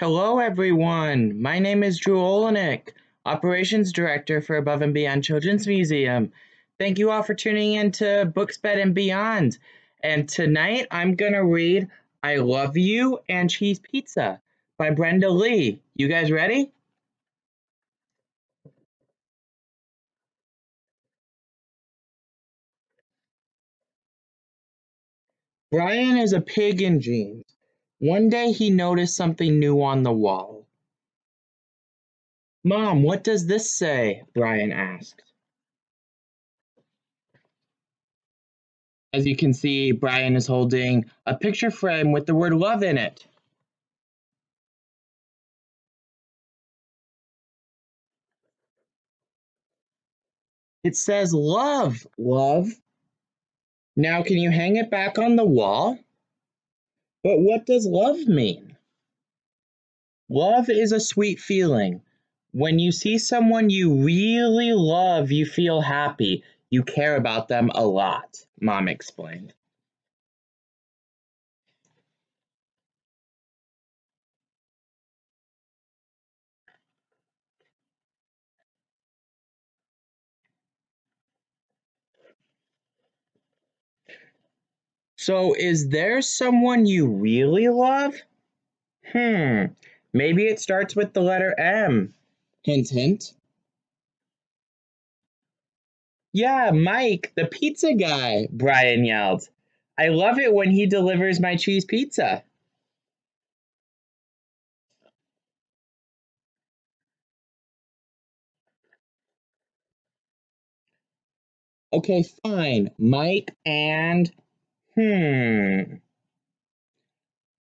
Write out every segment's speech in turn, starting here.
Hello, everyone. My name is Drew Olenek, Operations Director for Above and Beyond Children's Museum. Thank you all for tuning in to Books, Bed, and Beyond. And tonight I'm going to read I Love You and Cheese Pizza by Brenda Lee. You guys ready? Brian is a pig in jeans. One day he noticed something new on the wall. Mom, what does this say? Brian asked. As you can see, Brian is holding a picture frame with the word love in it. It says love, love. Now, can you hang it back on the wall? But what does love mean? Love is a sweet feeling. When you see someone you really love, you feel happy. You care about them a lot, Mom explained. So, is there someone you really love? Hmm, maybe it starts with the letter M. Hint, hint. Yeah, Mike, the pizza guy, Brian yelled. I love it when he delivers my cheese pizza. Okay, fine. Mike and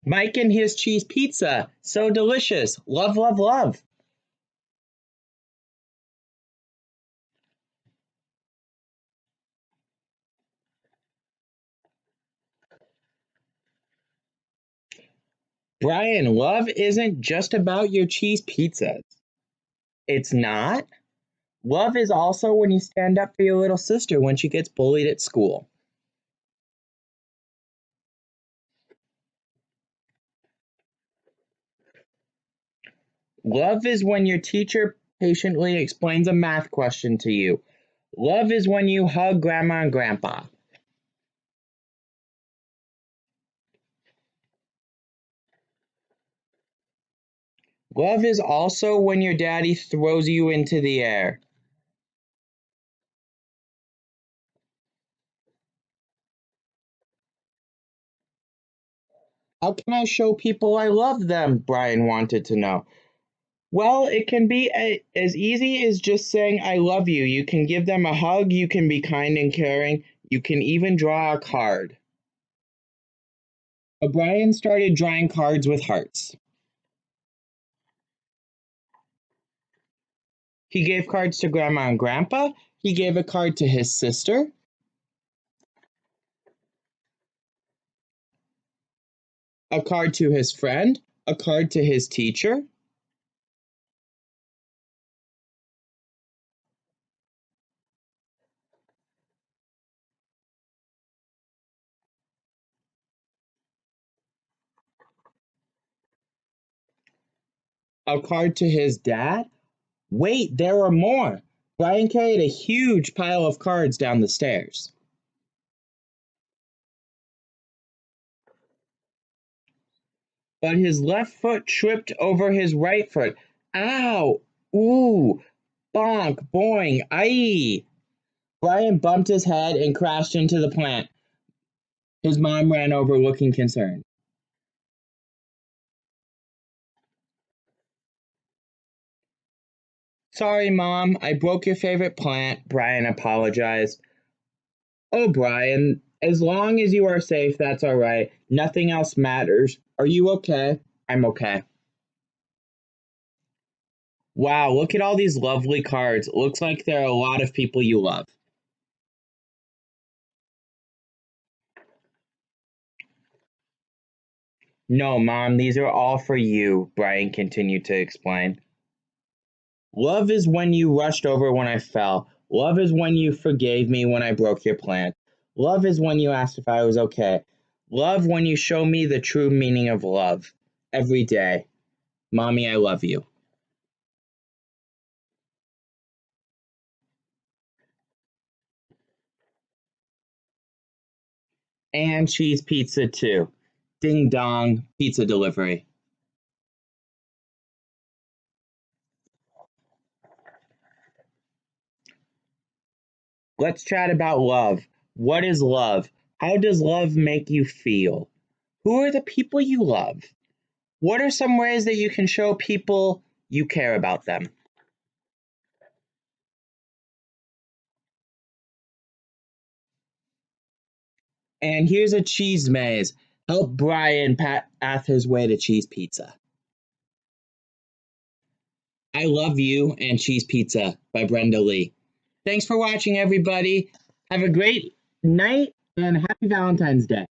Mike and his cheese pizza. So delicious. Love, love, love. Brian, love isn't just about your cheese pizzas. It's not. Love is also when you stand up for your little sister when she gets bullied at school. Love is when your teacher patiently explains a math question to you. Love is when you hug grandma and grandpa. Love is also when your daddy throws you into the air. How can I show people I love them? Brian wanted to know. Well, it can be as easy as just saying I love you. You can give them a hug, you can be kind and caring, you can even draw a card. Brian started drawing cards with hearts. He gave cards to Grandma and Grandpa. He gave a card to his sister, a card to his friend, a card to his teacher. A card to his dad. Wait, there are more. Brian carried a huge pile of cards down the stairs. But his left foot tripped over his right foot. Ow! Ooh! Bonk! Boing! Aye! Brian bumped his head and crashed into the plant. His mom ran over looking concerned. Sorry, Mom, I broke your favorite plant, Brian apologized. Oh, Brian, as long as you are safe, that's all right. Nothing else matters. Are you okay? I'm okay. Wow, look at all these lovely cards. Looks like there are a lot of people you love. No, Mom, these are all for you, Brian continued to explain. Love is when you rushed over when I fell. Love is when you forgave me when I broke your plant. Love is when you asked if I was okay. Love when you show me the true meaning of love every day. Mommy, I love you. And cheese pizza too. Ding dong, pizza delivery. Let's chat about love. What is love? How does love make you feel? Who are the people you love? What are some ways that you can show people you care about them? And here's a cheese maze. Help Brian path his way to cheese pizza. I Love You and Cheese Pizza by Brenda Lee. Thanks for watching, everybody. Have a great night and happy Valentine's Day.